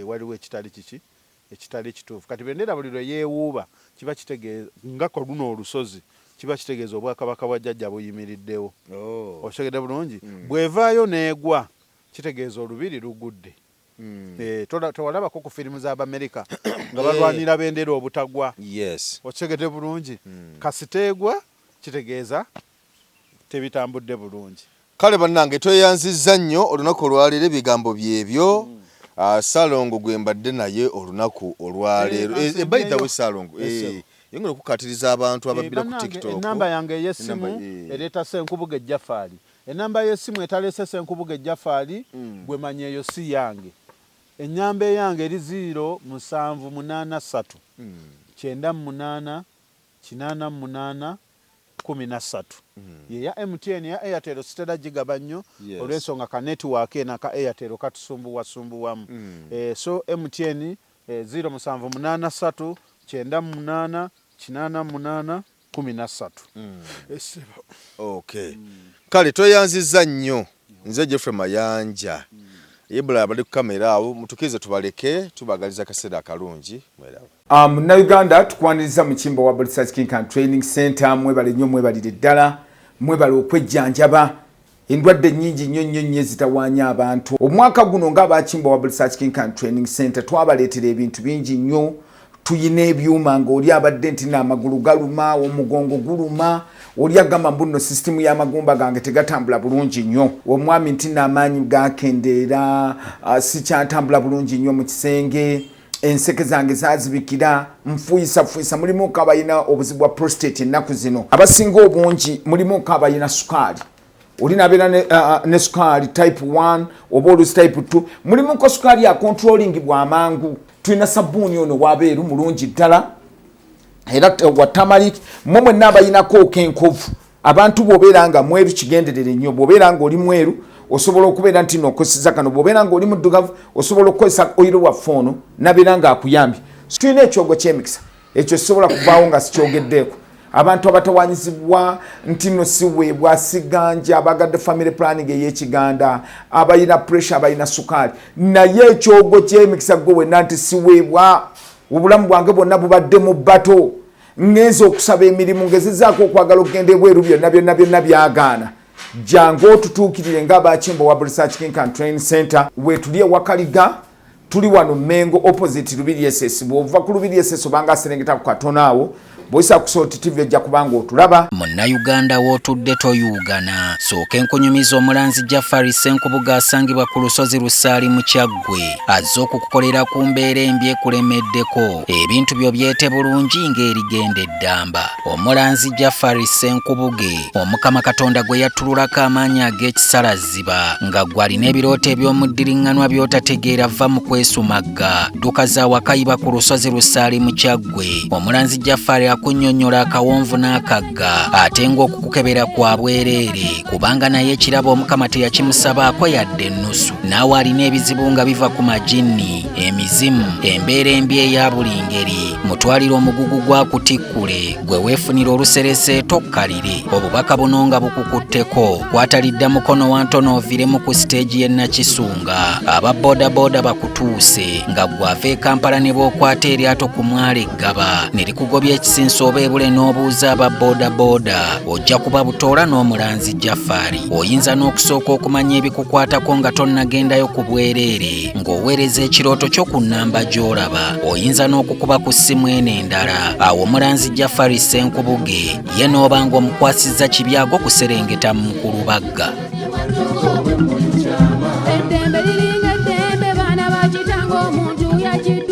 waliwo ekitali kiki ekitali kituufu kati bendera buli lwe yeewuuba kiba kitegeeza nga ko luno olusozi kiba kitegeeza obwakabaka bwa jjajja buyimiriddewo okitegedde bulungi bw'evaayo n'egwa kitegeeza olubiri lugudde tewalabako ku firimu z'Abamerika nga balwanira bendera obutagwa okitegedde bulungi kasiteegwa kitegeeza tebitambudde bulungi kale bannange tweyanzizza nnyo olunaku olwaleero ebigambo byebyo Salongo gwe mbadde naye olunaku olwaleero by the way Salongo yongera okukatiriza abantu ababbira ku TikTok enamba yange ey'essimu ereeta Ssenkubuge Ejjafaali enamba y'essimu etaleese Ssenkubuge Ejjafaali gwe manya eyo si yange ennyamba eyange eri 0783 98 88 13 yeya MTN ya Airtel sitera gigaba nnyo olw'ensonga ka network ena ka Airtel katusumbuwasumbuwamu so MTN 0783 98 88 13 okay kale tweyanzizza nnyo nze Geoffrey Mayanja yebula abali ku kamera awo mutukize tubaleke tubagaliza kaseera akalungi Munnayuganda tukwaniriza mu kimbo wa Body Search King and Training Center mwebale nnyo mwebalire ddala mwebale okwejjanjaba endwadde nnyingi nnyo zitawaanya abantu omwaka guno ng'abakimbo wa Body Search King and Training Center twabaleetera ebintu bingi nnyo tuyina ebyuma ng'oli abadde nti n'amagulu galuma omugongo guluma oli agamba mbuno system y'amagumba gange tegatambula bulungi nnyo omwami nti n'amaanyi gakendeera sikyatambula bulungi nnyo mu kisenge enseke zange zazibikira nfuyisa mulimu kabayina obuzibu bwa prostate ennaku zino abasinga obungi mulimu kabayina sukaali olinabeera ne sukaali type 1 oba olusi type 2 mulimu ko sukaali ya controlling bwamangu tulina sabuuni ono wabeeru mulungi ddala era wa tamalik momwe n'abayinako kenkovu abantu bw'obeera nga mweru kigenderere nnyo bw'obeera nga oli mweru osobola okubeera nti n'okoseza kano bw'obeera nga oli muddugavu osobola okukozesa oyiro waffe ono nabeera nga akuyambye tulina ekyogo ky'emikisa ekyo kisobola kuvaawo nga sikyogeddeeko abantu abatawanyizibwa nti no siweebwa siganja abagadde family planning ey'ekiganda abayina pressure abayina sukaali naye ekyogo ky'emikisa gwe wenna nti siweebwa obulamu bwange bwonna bubadde mu bato ngenza okusaba emirimu ngezizaako okwagala okugenda ebweru byonna byagaana jangu otutuukirire ng'abakimbo wa Research King and Training Center wetuli ewakaliga tuli wano Mengo opposite Lubiri SS bw'ova ku Lubiri SS obanga aserengeta ku katono awo boyisa kusoti TV ejja kubanga otulaba Munnayuganda w'otudde toyugana sooka enkunyumiza omulanzi Jafari Senkubuga asangibwa ku lusozi Lusaali mu Kyaggwe azze okukukolera ku mbeera embi ekulemeddeko ebintu byo byete bulungi ng'erigenda eddamba omulanzi Jafari Senkubuge omukama Katonda gwe yattululako amaanyi ag'ekisalaziba nga gwalina ebirooto eby'omuddiringanwa by'otategeera va mu kwesumagga dduka za wakayiba ku lusozi Lusaali mu Kyaggwe omulanzi Jafari kunnyonnyola akawonvu n'akagga ate ng'okukukebera kwa bwereere kubanga naye ekirabo omukama teyakimusabaako yadde ennusu naawe alina ebizibu nga biva ku majinni emizimu embeera embi eya buli ngeri mutwalire omugugu gwa kutikkule gwe weefunira oluserese tokkalire obubaka buno nga bukukutteko kwatalidda mukono wa ntono oviremu ku siteegi y'e Nakisunga aba bodaboda bakutuuse nga gwava e Kampala ne bookwata eryato ku mwala eggaba ne likugobya ekisinsa oba ebule n'obuuza aba bodaboda ojja kuba butoola n'omulanzi Jafari oyinza n'okusooka okumanya ebikukwatako nga tonnagendayo ku bwereere ng'oweereza ekirooto kyo ku nnamba gy'olaba oyinza n'okukuba ku ssimu eno endala awo omulanzi Jafari Senkubuge ye n'oba ng'omukwasizza kibyago kuserengeta mu Nkulubagga. Eddembe liringa eddembe baana bakitango omuntu yakita